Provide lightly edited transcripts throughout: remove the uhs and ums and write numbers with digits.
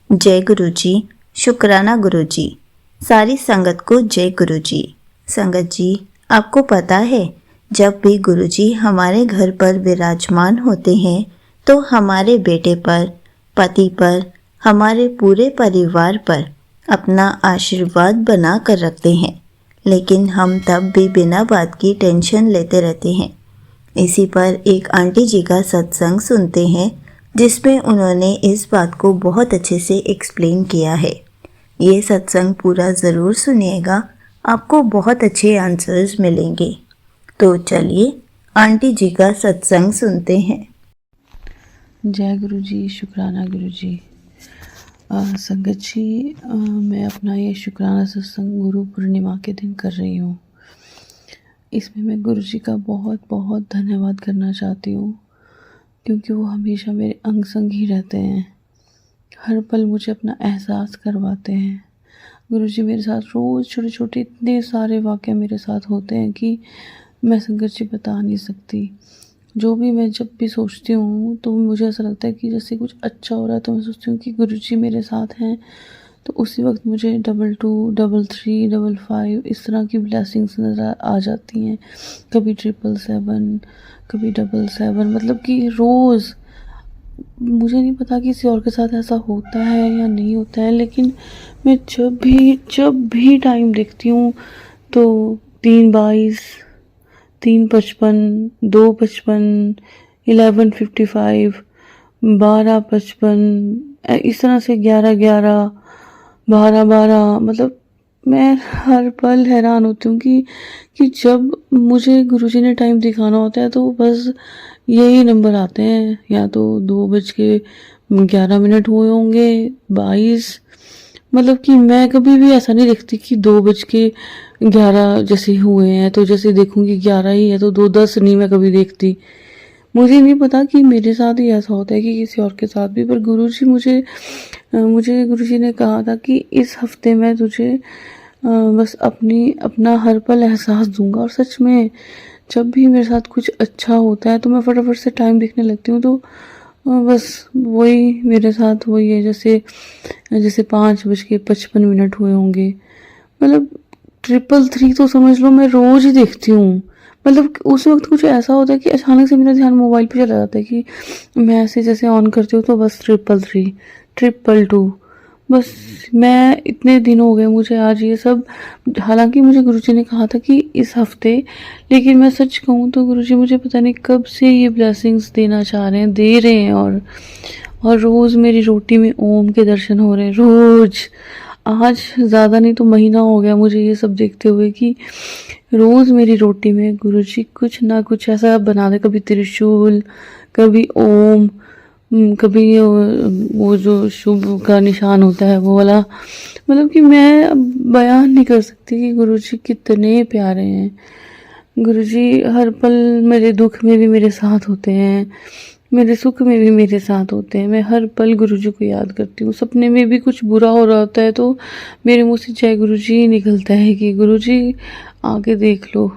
जय गुरु जी। शुक्राना गुरु जी। सारी संगत को जय गुरु जी। संगत जी, आपको पता है, जब भी गुरु जी हमारे घर पर विराजमान होते हैं तो हमारे बेटे पर, पति पर, हमारे पूरे परिवार पर अपना आशीर्वाद बना कर रखते हैं। लेकिन हम तब भी बिना बात की टेंशन लेते रहते हैं। इसी पर एक आंटी जी का सत्संग सुनते हैं जिसमें उन्होंने इस बात को बहुत अच्छे से एक्सप्लेन किया है। ये सत्संग पूरा ज़रूर सुनिएगा, आपको बहुत अच्छे आंसर्स मिलेंगे। तो चलिए आंटी जी का सत्संग सुनते हैं। जय गुरु जी। शुक्राना गुरु जी। संगत जी, मैं अपना ये शुक्राना सत्संग गुरु पूर्णिमा के दिन कर रही हूँ। इसमें मैं गुरु जी का बहुत बहुत धन्यवाद करना चाहती हूँ, क्योंकि वो हमेशा मेरे अंग संग ही रहते हैं। हर पल मुझे अपना एहसास करवाते हैं। गुरु जी मेरे साथ रोज़ छोटे छोटे इतने सारे वाक़या मेरे साथ होते हैं कि मैं संगत जी बता नहीं सकती। जो भी मैं जब भी सोचती हूँ तो मुझे ऐसा लगता है कि जैसे कुछ अच्छा हो रहा है, तो मैं सोचती हूँ कि गुरु जी मेरे साथ हैं। तो उसी वक्त मुझे 22, 33, 55 इस तरह की ब्लेसिंग्स नज़र आ जाती हैं। कभी 777, कभी 77, मतलब कि रोज़। मुझे नहीं पता कि किसी और के साथ ऐसा होता है या नहीं होता है, लेकिन मैं जब भी टाइम देखती हूँ तो 3:22, 3:55, 2:55, 11:55, 12:55, इस तरह से 11:11, 12:12, मतलब मैं हर पल हैरान होती हूँ कि जब मुझे गुरुजी ने टाइम दिखाना होता है तो बस यही नंबर आते हैं। या तो 2:11 हुए होंगे, 22, मतलब कि मैं कभी भी ऐसा नहीं देखती कि 2:11 जैसे हुए हैं तो जैसे देखूंगी 11 ही है, तो 2:10 नहीं मैं कभी देखती। मुझे नहीं पता कि मेरे साथ ही ऐसा होता है कि किसी और के साथ भी, पर गुरुजी मुझे गुरुजी ने कहा था कि इस हफ्ते मैं तुझे बस अपना हर पल एहसास दूंगा। और सच में जब भी मेरे साथ कुछ अच्छा होता है तो मैं फटाफट से टाइम देखने लगती हूँ, तो बस वही मेरे साथ वही है। जैसे 5:55 हुए होंगे, मतलब 333 तो समझ लो मैं रोज ही देखती हूँ। मतलब उस वक्त कुछ ऐसा होता है कि अचानक से मेरा ध्यान मोबाइल पे चला जाता है कि मैं ऐसे जैसे ऑन करती हूँ तो बस 333, 222, बस। मैं इतने दिन हो गए मुझे आज ये सब, हालांकि मुझे गुरुजी ने कहा था कि इस हफ्ते, लेकिन मैं सच कहूँ तो गुरुजी मुझे पता नहीं कब से ये ब्लेसिंग्स देना चाह रहे हैं, दे रहे हैं। और रोज़ मेरी रोटी में ओम के दर्शन हो रहे हैं रोज़। आज ज़्यादा नहीं तो महीना हो गया मुझे ये सब देखते हुए कि रोज़ मेरी रोटी में गुरुजी कुछ ना कुछ ऐसा बना दे। कभी त्रिशूल, कभी ओम, कभी वो जो शुभ का निशान होता है वो वाला। मतलब कि मैं अब बयान नहीं कर सकती कि गुरुजी कितने प्यारे हैं। गुरुजी हर पल मेरे दुख में भी मेरे साथ होते हैं, मेरे सुख में भी मेरे साथ होते हैं। मैं हर पल गुरुजी को याद करती हूँ। सपने में भी कुछ बुरा हो रहा होता है तो मेरे मुंह से जय गुरुजी ही निकलता है कि गुरुजी आके देख लो।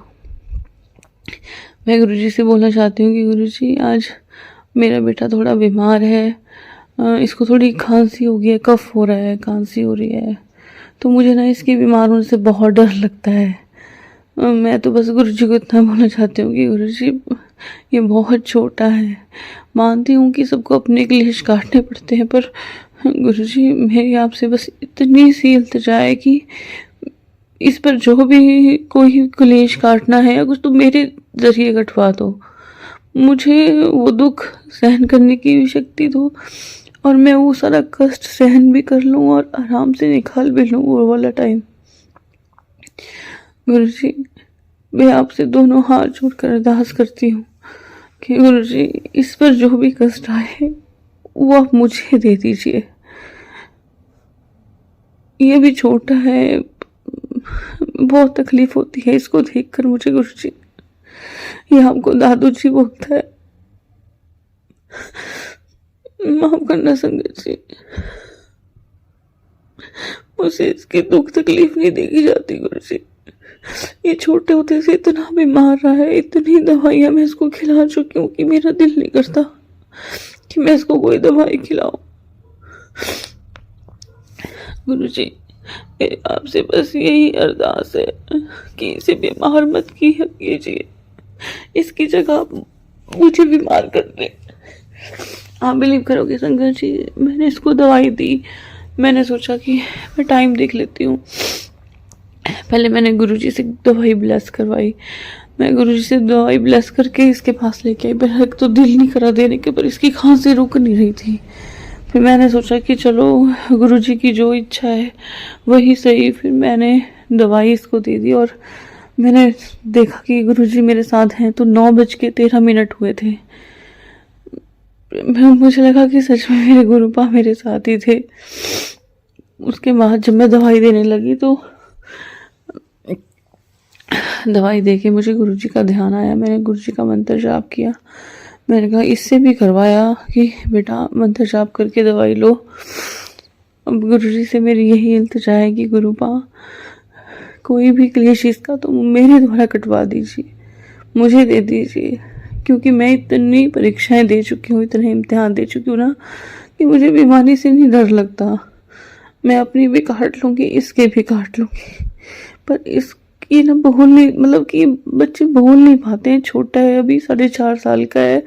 मैं गुरुजी से बोलना चाहती हूँ कि गुरुजी आज मेरा बेटा थोड़ा बीमार है, इसको थोड़ी खांसी हो गई है, कफ हो रहा है, खांसी हो रही है, तो मुझे ना इसके बीमार होने से बहुत डर लगता है। मैं तो बस गुरुजी को इतना बोलना चाहती हूँ कि गुरुजी ये बहुत छोटा है। मानती हूँ कि सबको अपने क्लेश काटने पड़ते हैं, पर गुरुजी मेरी आपसे बस इतनी सी इल्तिजा है कि इस पर जो भी कोई क्लेश काटना है या कुछ तो मेरे जरिए कटवा दो। मुझे वो दुख सहन करने की भी शक्ति दो और मैं वो सारा कष्ट सहन भी कर लूँ और आराम से निकाल भी लूँ वो वाला टाइम। गुरुजी मैं आपसे दोनों हाथ जोड़कर अरदास करती हूँ कि गुरुजी इस पर जो भी कष्ट आए वो आप मुझे दे दीजिए। ये भी छोटा है, बहुत तकलीफ होती है इसको देखकर मुझे गुरुजी। ये आपको दादू जी बोलता है, माफ करना संगत जी, मुझे इसकी दुख तकलीफ नहीं देखी जाती गुरुजी। ये छोटे होते से इतना बीमार रहा है, इतनी दवाइयाँ मैं इसको खिला चुकी हूँ कि मेरा दिल नहीं करता कि मैं इसको कोई दवाई खिलाऊं। गुरुजी, मेरे आपसे बस यही अरदास है कि इसे बीमार मत कीजिए, इसकी जगह आप मुझे बीमार कर दें। आप बिलीव करोगे संगत जी, मैंने इसको दवाई दी, मैंने सोचा कि मैं टाइम देख लेती हूँ। पहले मैंने गुरुजी से दवाई ब्लेस करवाई, मैं गुरुजी से दवाई ब्लेस करके इसके पास लेके आई। मेरा तो दिल नहीं करा देने के, पर इसकी खांसी रुक नहीं रही थी। फिर मैंने सोचा कि चलो गुरुजी की जो इच्छा है वही सही। फिर मैंने दवाई इसको दे दी और मैंने देखा कि गुरुजी मेरे साथ हैं। तो 9:13 हुए थे। मुझे लगा कि सच में मेरे गुरुपा मेरे साथ ही थे। उसके बाद जब मैं दवाई देने लगी तो दवाई देके मुझे गुरुजी का ध्यान आया। मैंने गुरुजी का मंत्र जाप किया। मैंने कहा इससे भी करवाया कि बेटा मंत्र जाप करके दवाई लो। अब गुरुजी से मेरी यही इल्तिजा है कि गुरुपा कोई भी क्लेश इसका तो मेरे द्वारा कटवा दीजिए, मुझे दे दीजिए, क्योंकि मैं इतनी परीक्षाएं दे चुकी हूँ, इतने इम्तिहान दे चुकी हूँ ना कि मुझे बीमारी से नहीं डर लगता। मैं अपनी भी काट लूँगी, इसके भी काट लूँगी, पर इसकी ना बोल नहीं, मतलब कि बच्चे बोल नहीं पाते हैं। छोटा है अभी, 4.5 साल का है,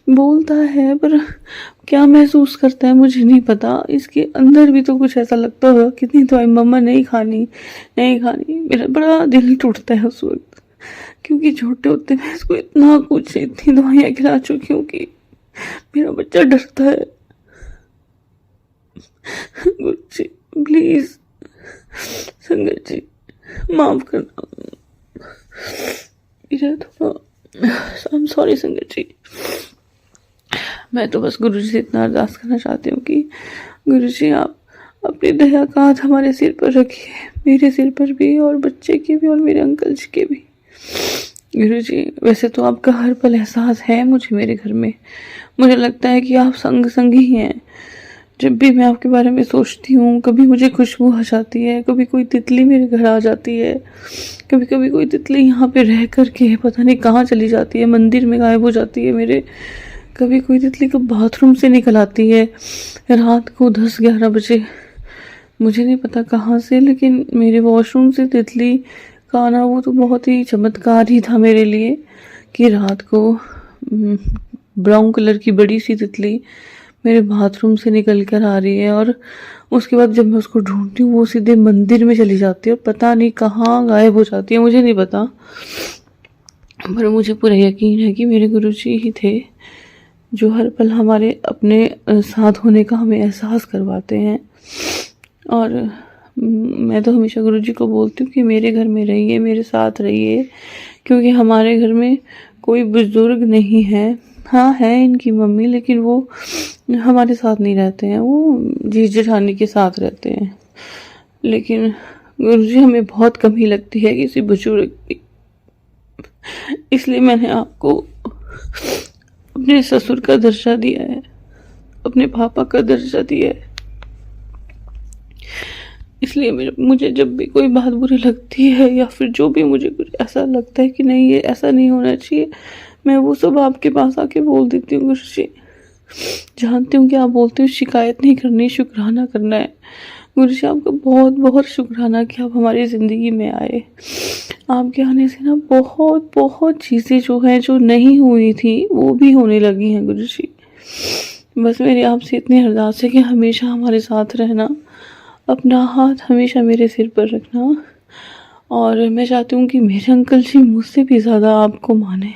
बोलता है पर क्या महसूस करता है मुझे नहीं पता। इसके अंदर भी तो कुछ ऐसा लगता होगा, कितनी दवाई मम्मा नहीं खानी नहीं खानी। मेरा बड़ा दिल टूटता है उस वक्त, क्योंकि छोटे होते मैं इसको इतना कुछ, इतनी दवाइयाँ खिला चुकी हूँ कि मेरा बच्चा डरता है। गुरुजी प्लीज, संगत जी माफ करना, मेरा थोड़ा आई एम सॉरी संगत जी। मैं तो बस गुरुजी से इतना अरदास करना चाहती हूँ कि गुरुजी आप अपनी दया का हाथ हमारे सिर पर रखिए, मेरे सिर पर भी और बच्चे के भी और मेरे अंकल जी के भी। गुरुजी वैसे तो आपका हर पल एहसास है मुझे मेरे घर में, मुझे लगता है कि आप संग ही हैं। जब भी मैं आपके बारे में सोचती हूँ, कभी मुझे खुशबू आ जाती है, कभी कोई तितली मेरे घर आ जाती है, कभी कभी कोई तितली यहाँ पे रह करके पता नहीं कहाँ चली जाती है, मंदिर में गायब हो जाती है मेरे। कभी कोई तितली को बाथरूम से निकल आती है रात को 10-11 बजे, मुझे नहीं पता कहाँ से, लेकिन मेरे वॉशरूम से तितली का आना वो तो बहुत ही चमत्कार ही था मेरे लिए कि रात को ब्राउन कलर की बड़ी सी तितली मेरे बाथरूम से निकल कर आ रही है। और उसके बाद जब मैं उसको ढूंढती हूँ वो सीधे मंदिर में चली जाती है और पता नहीं कहाँ गायब हो जाती है, मुझे नहीं पता। पर मुझे पूरा यकीन है कि मेरे गुरुजी ही थे जो हर पल हमारे अपने साथ होने का हमें एहसास करवाते हैं। और मैं तो हमेशा गुरुजी को बोलती हूँ कि मेरे घर में रहिए, मेरे साथ रहिए, क्योंकि हमारे घर में कोई बुजुर्ग नहीं है। हाँ है इनकी मम्मी, लेकिन वो हमारे साथ नहीं रहते हैं, वो जीजा जेठानी के साथ रहते हैं। लेकिन गुरुजी हमें बहुत कमी लगती है किसी बुजुर्ग की, इसलिए मैंने आपको अपने ससुर का दर्जा दिया है, अपने पापा का दर्जा दिया है। इसलिए मुझे जब भी कोई बात बुरी लगती है या फिर जो भी मुझे कुछ ऐसा लगता है कि नहीं ये ऐसा नहीं होना चाहिए, मैं वो सब आपके पास आके बोल देती हूँ। गुरुजी जानती हूँ कि आप बोलते हो शिकायत नहीं करनी, शुक्राना करना है। गुरुजी आपका बहुत बहुत शुक्राना कि आप हमारी ज़िंदगी में आए। आपके आने से ना बहुत बहुत चीज़ें जो हैं जो नहीं हुई थी वो भी होने लगी हैं। गुरुजी बस मेरी आपसे इतनी अरदास है कि हमेशा हमारे साथ रहना, अपना हाथ हमेशा मेरे सिर पर रखना। और मैं चाहती हूँ कि मेरे अंकल जी मुझसे भी ज़्यादा आपको माने।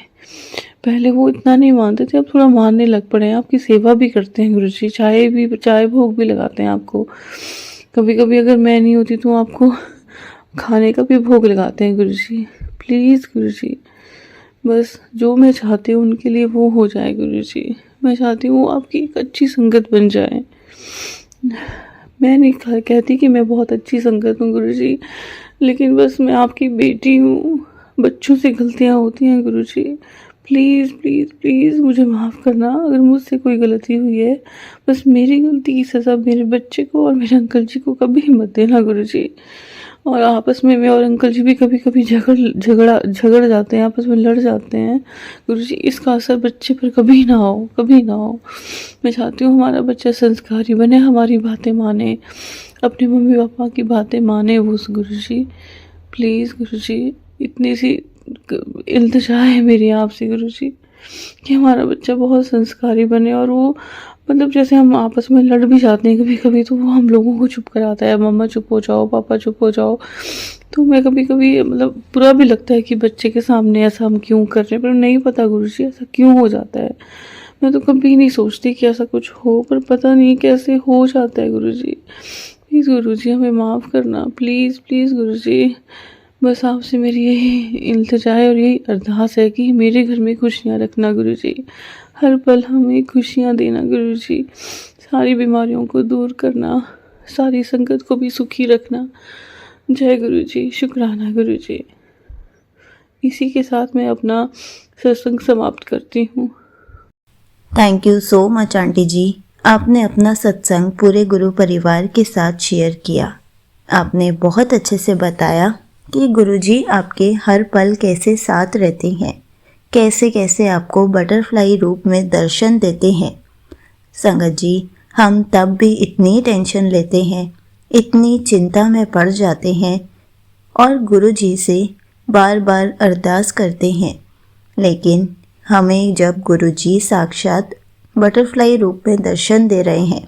पहले वो इतना नहीं मानते थे, अब थोड़ा मानने लग पड़े हैं। आपकी सेवा भी करते हैं गुरुजी, चाय भोग भी लगाते हैं आपको। कभी कभी अगर मैं नहीं होती तो आपको खाने का भी भोग लगाते हैं गुरुजी। प्लीज़ गुरुजी बस जो मैं चाहती हूँ उनके लिए वो हो जाए गुरुजी। मैं चाहती हूँ वो आपकी एक अच्छी संगत बन जाए। मैं नहीं कहती कि मैं बहुत अच्छी संगत हूँ गुरुजी, लेकिन बस मैं आपकी बेटी हूँ, बच्चों से गलतियाँ होती हैं गुरुजी। प्लीज़ प्लीज़ प्लीज़ मुझे माफ़ करना अगर मुझसे कोई गलती हुई है। बस मेरी गलती की सज़ा मेरे बच्चे को और मेरे अंकल जी को कभी मत देना गुरुजी। और आपस में मैं और अंकल जी भी कभी कभी झगड़ जाते हैं, आपस में लड़ जाते हैं गुरुजी। इसका असर बच्चे पर कभी ना हो, कभी ना हो। मैं चाहती हूँ हमारा बच्चा संस्कारी बने, हमारी बातें माने, अपने मम्मी पापा की बातें माने वो गुरुजी। प्लीज़ गुरुजी, इतनी सी इल्तिजा है मेरी आपसे गुरुजी कि हमारा बच्चा बहुत संस्कारी बने। और वो मतलब जैसे हम आपस में लड़ भी जाते हैं कभी कभी, तो वो हम लोगों को चुप कराता है, मम्मा चुप हो जाओ, पापा चुप हो जाओ। तो मैं कभी कभी मतलब बुरा भी लगता है कि बच्चे के सामने ऐसा हम क्यों कर रहे हैं, पर नहीं पता गुरुजी ऐसा क्यों हो जाता है। मैं तो कभी नहीं सोचती कि ऐसा कुछ हो, पर पता नहीं कैसे हो जाता है गुरुजी। प्लीज़ गुरुजी हमें माफ़ करना, प्लीज़ प्लीज़ गुरुजी। बस आपसे मेरी यही इल्तिजा है और यही अरदास है कि मेरे घर में खुशियाँ रखना गुरुजी, हर पल हमें खुशियाँ देना गुरुजी, सारी बीमारियों को दूर करना, सारी संकट को भी सुखी रखना। जय गुरुजी, शुक्राना गुरुजी। इसी के साथ मैं अपना सत्संग समाप्त करती हूँ। Thank you so much aunty ji. आपने अपना सत्संग पूरे गुरु परिवार के साथ शेयर किया। आपने बहुत अच्छे से बताया कि गुरुजी आपके हर पल कैसे साथ रहते हैं, कैसे कैसे आपको बटरफ्लाई रूप में दर्शन देते हैं। संगत जी, हम तब भी इतनी टेंशन लेते हैं, इतनी चिंता में पड़ जाते हैं और गुरुजी से बार बार अरदास करते हैं, लेकिन हमें जब गुरुजी साक्षात बटरफ्लाई रूप में दर्शन दे रहे हैं,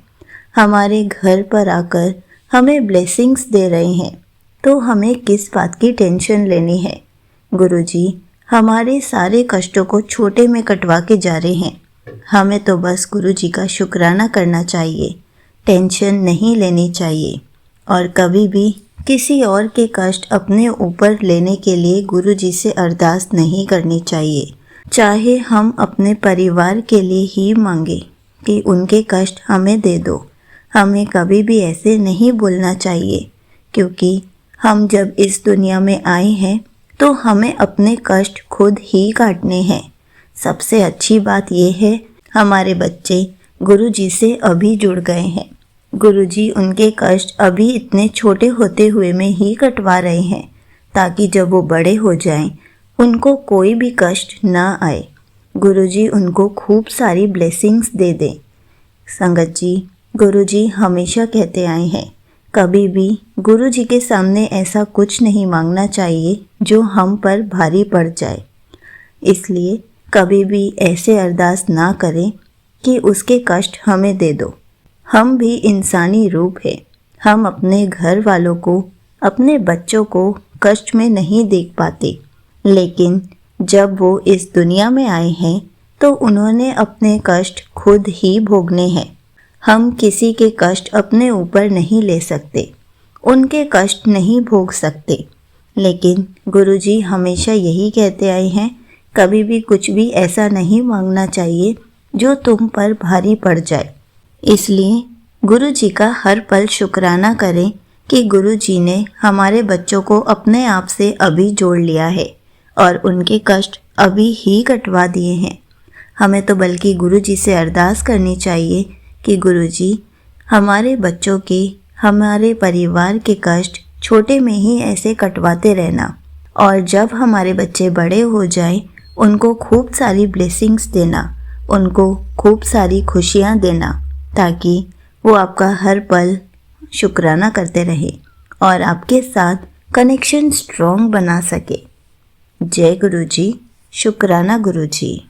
हमारे घर पर आकर हमें ब्लेसिंग्स दे रहे हैं, तो हमें किस बात की टेंशन लेनी है। गुरुजी हमारे सारे कष्टों को छोटे में कटवा के जा रहे हैं। हमें तो बस गुरुजी का शुक्राना करना चाहिए, टेंशन नहीं लेनी चाहिए और कभी भी किसी और के कष्ट अपने ऊपर लेने के लिए गुरुजी से अरदास नहीं करनी चाहिए। चाहे हम अपने परिवार के लिए ही मांगे कि उनके कष्ट हमें दे दो, हमें कभी भी ऐसे नहीं बोलना चाहिए, क्योंकि हम जब इस दुनिया में आए हैं तो हमें अपने कष्ट खुद ही काटने हैं। सबसे अच्छी बात यह है, हमारे बच्चे गुरुजी से अभी जुड़ गए हैं। गुरुजी उनके कष्ट अभी इतने छोटे होते हुए में ही कटवा रहे हैं, ताकि जब वो बड़े हो जाएं, उनको कोई भी कष्ट ना आए। गुरुजी उनको खूब सारी ब्लेसिंग्स दे दें। संगत जी, गुरुजी हमेशा कहते आए हैं, कभी भी गुरुजी के सामने ऐसा कुछ नहीं मांगना चाहिए जो हम पर भारी पड़ जाए। इसलिए कभी भी ऐसे अरदास ना करें कि उसके कष्ट हमें दे दो। हम भी इंसानी रूप है, हम अपने घर वालों को, अपने बच्चों को कष्ट में नहीं देख पाते, लेकिन जब वो इस दुनिया में आए हैं तो उन्होंने अपने कष्ट खुद ही भोगने हैं। हम किसी के कष्ट अपने ऊपर नहीं ले सकते, उनके कष्ट नहीं भोग सकते, लेकिन गुरुजी हमेशा यही कहते आए हैं, कभी भी कुछ भी ऐसा नहीं मांगना चाहिए जो तुम पर भारी पड़ जाए। इसलिए गुरुजी का हर पल शुक्राना करें कि गुरुजी ने हमारे बच्चों को अपने आप से अभी जोड़ लिया है और उनके कष्ट अभी ही कटवा दिए हैं। हमें तो बल्कि गुरुजी से अरदास करनी चाहिए कि गुरुजी हमारे बच्चों के, हमारे परिवार के कष्ट छोटे में ही ऐसे कटवाते रहना, और जब हमारे बच्चे बड़े हो जाएं, उनको खूब सारी ब्लेसिंग्स देना, उनको खूब सारी खुशियाँ देना, ताकि वो आपका हर पल शुक्राना करते रहे और आपके साथ कनेक्शन स्ट्रॉन्ग बना सके। जय गुरुजी, शुक्राना गुरुजी।